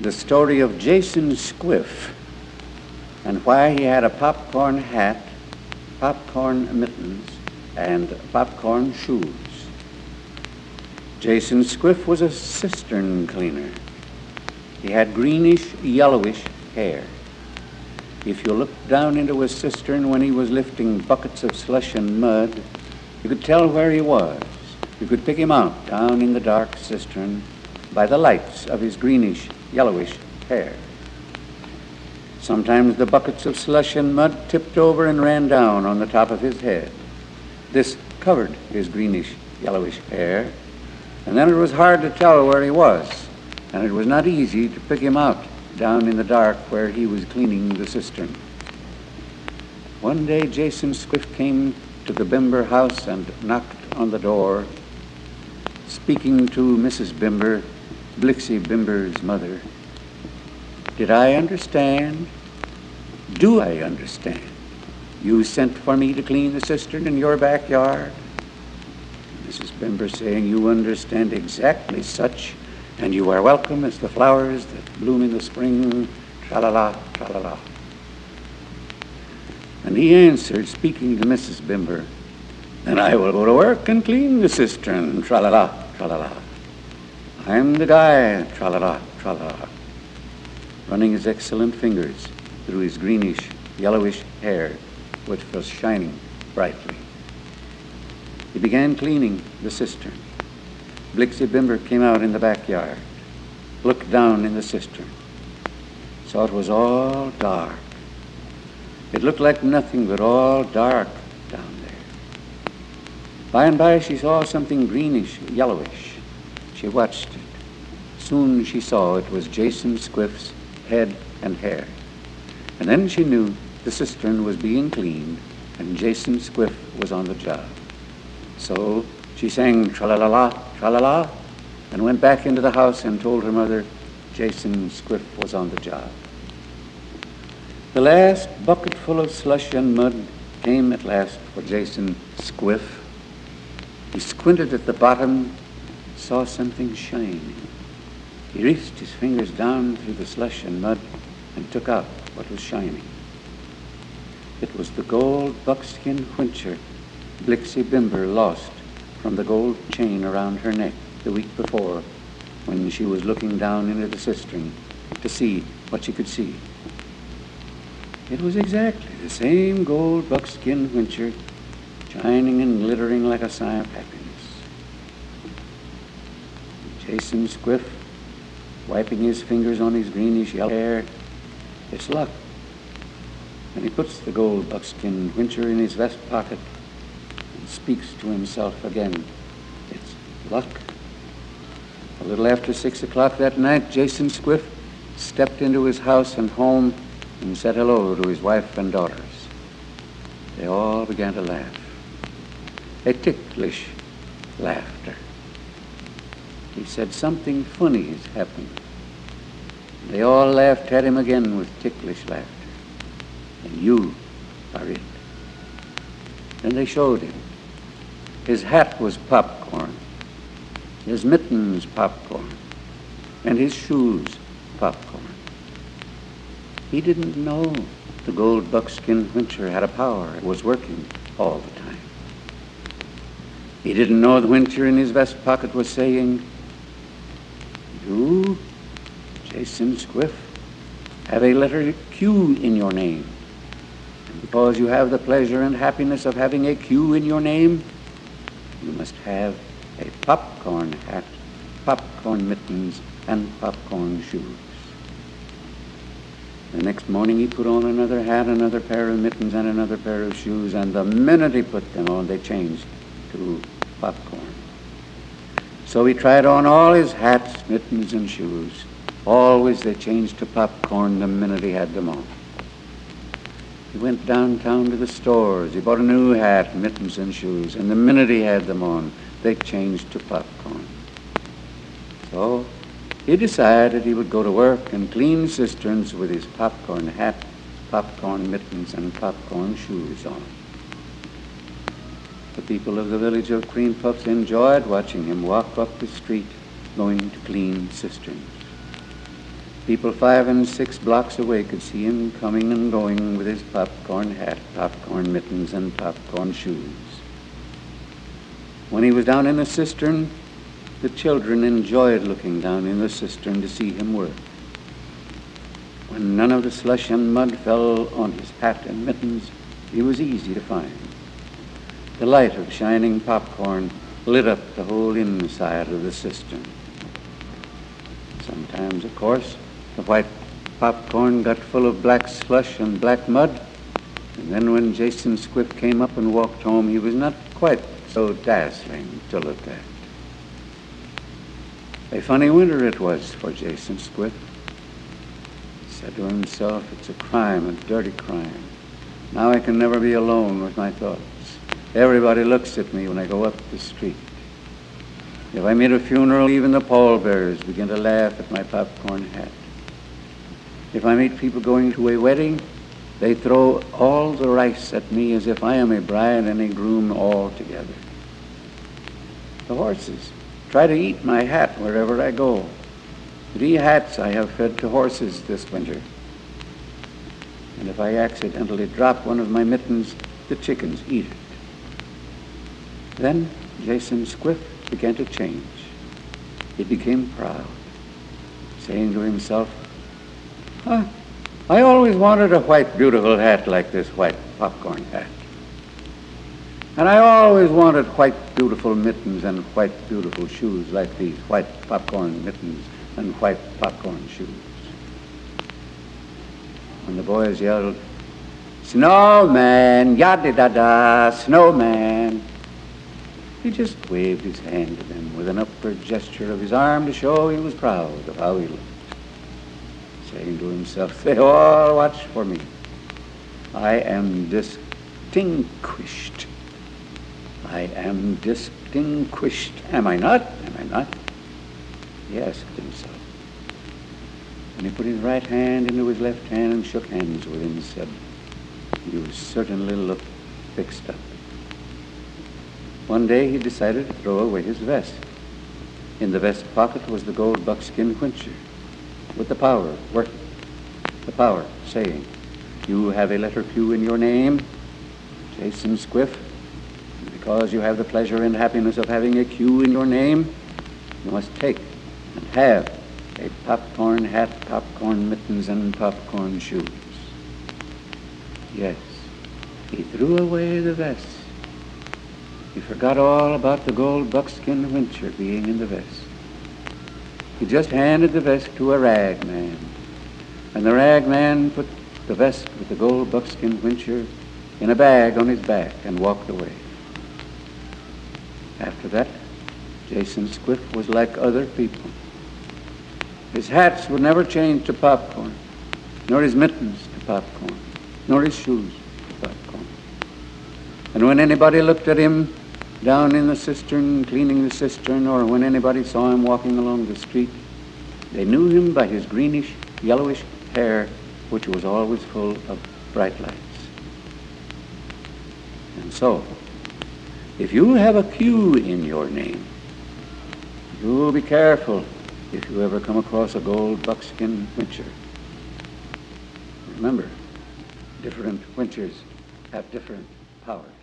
the story of Jason Squiff and why he had a popcorn hat, popcorn mittens, and popcorn shoes. Jason Squiff was a cistern cleaner. He had greenish, yellowish hair. If you looked down into a cistern when he was lifting buckets of slush and mud, you could tell where he was. You could pick him out down in the dark cistern by the lights of his greenish, yellowish hair. Sometimes the buckets of slush and mud tipped over and ran down on the top of his head. This covered his greenish, yellowish hair, and then it was hard to tell where he was, and it was not easy to pick him out down in the dark where he was cleaning the cistern. One day Jason Squiff came to the Bimber house and knocked on the door, speaking to Mrs. Bimber, Blixie Bimber's mother. Did I understand? Do I understand? You sent for me to clean the cistern in your backyard? Mrs. Bimber saying, you understand exactly such, and you are welcome as the flowers that bloom in the spring, tra-la-la, tra-la-la. And he answered, speaking to Mrs. Bimber, then I will go to work and clean the cistern, tra-la-la, tra-la-la. I'm the guy, tra-la-la, tra-la-la, running his excellent fingers through his greenish, yellowish hair, which was shining brightly. He began cleaning the cistern. Blixie Bimber came out in the backyard, looked down in the cistern, saw it was all dark. It looked like nothing but all dark down there. By and by she saw something greenish, yellowish. She watched it. Soon she saw it was Jason Squiff's head and hair. And then she knew the cistern was being cleaned and Jason Squiff was on the job. So she sang tra-la-la-la, tra-la-la, and went back into the house and told her mother Jason Squiff was on the job. The last bucketful of slush and mud came at last for Jason Squiff. He squinted at the bottom, saw something shining. He reached his fingers down through the slush and mud and took out what was shining. It was the gold buckskin whincher Blixie Bimber lost from the gold chain around her neck the week before when she was looking down into the cistern to see what she could see. It was exactly the same gold buckskin whincher, shining and glittering like a sign of happiness. Jason Squiff, wiping his fingers on his greenish yellow hair, it's luck. And he puts the gold buckskin whincher in his vest pocket and speaks to himself again. It's luck. A little after 6 o'clock that night, Jason Squiff stepped into his house and home and said hello to his wife and daughters. They all began to laugh. A ticklish laughter. He said, something funny has happened. They all laughed at him again with ticklish laughter. And you are it. Then they showed him. His hat was popcorn, his mittens popcorn, and his shoes popcorn. He didn't know the gold buckskin whincher had a power. It was working all the time. He didn't know the whincher in his vest pocket was saying, you, Jason Squiff, have a letter Q in your name. And because you have the pleasure and happiness of having a Q in your name, you must have a popcorn hat, popcorn mittens, and popcorn shoes. The next morning he put on another hat, another pair of mittens, and another pair of shoes, and the minute he put them on, they changed to popcorn. So he tried on all his hats, mittens, and shoes. Always they changed to popcorn the minute he had them on. He went downtown to the stores. He bought a new hat, mittens, and shoes, and the minute he had them on, they changed to popcorn. So he decided he would go to work and clean cisterns with his popcorn hat, popcorn mittens, and popcorn shoes on. The people of the village of Cream Puffs enjoyed watching him walk up the street going to clean cisterns. People 5 and 6 blocks away could see him coming and going with his popcorn hat, popcorn mittens, and popcorn shoes. When he was down in the cistern, the children enjoyed looking down in the cistern to see him work. When none of the slush and mud fell on his hat and mittens, he was easy to find. The light of shining popcorn lit up the whole inside of the cistern. Sometimes, of course, the white popcorn got full of black slush and black mud, and then when Jason Squiff came up and walked home, he was not quite so dazzling to look at. A funny winter it was for Jason Squiff. He said to himself, "It's a crime, a dirty crime. Now I can never be alone with my thoughts. Everybody looks at me when I go up the street. If I meet a funeral, even the pallbearers begin to laugh at my popcorn hat. If I meet people going to a wedding, they throw all the rice at me as if I am a bride and a groom all together. The horses try to eat my hat wherever I go. 3 hats I have fed to horses this winter. And if I accidentally drop one of my mittens, the chickens eat it." Then Jason Squiff began to change. He became proud, saying to himself, I always wanted a white, beautiful hat like this white popcorn hat. And I always wanted white, beautiful mittens and white, beautiful shoes like these white popcorn mittens and white popcorn shoes." When the boys yelled, "Snowman, yadda-da-da, snowman," he just waved his hand to them with an upward gesture of his arm to show he was proud of how he looked, saying to himself, "They all watch for me. I am distinguished. I am distinguished. Am I not? Am I not?" He asked himself. And he put his right hand into his left hand and shook hands with him and said, "You certainly look fixed up." One day he decided to throw away his vest. In the vest pocket was the gold buckskin whincher, with the power working, the power saying, "You have a letter Q in your name, Jason Squiff, and because you have the pleasure and happiness of having a Q in your name, you must take and have a popcorn hat, popcorn mittens, and popcorn shoes." Yes, he threw away the vest. He forgot all about the gold buckskin whincher being in the vest. He just handed the vest to a rag man, and the rag man put the vest with the gold buckskin whincher in a bag on his back and walked away. After that, Jason Squiff was like other people. His hats would never change to popcorn, nor his mittens to popcorn, nor his shoes to popcorn. And when anybody looked at him down in the cistern, cleaning the cistern, or when anybody saw him walking along the street, they knew him by his greenish, yellowish hair, which was always full of bright lights. And so, if you have a Q in your name, you'll be careful if you ever come across a gold buckskin whincher. Remember, different whinchers have different powers.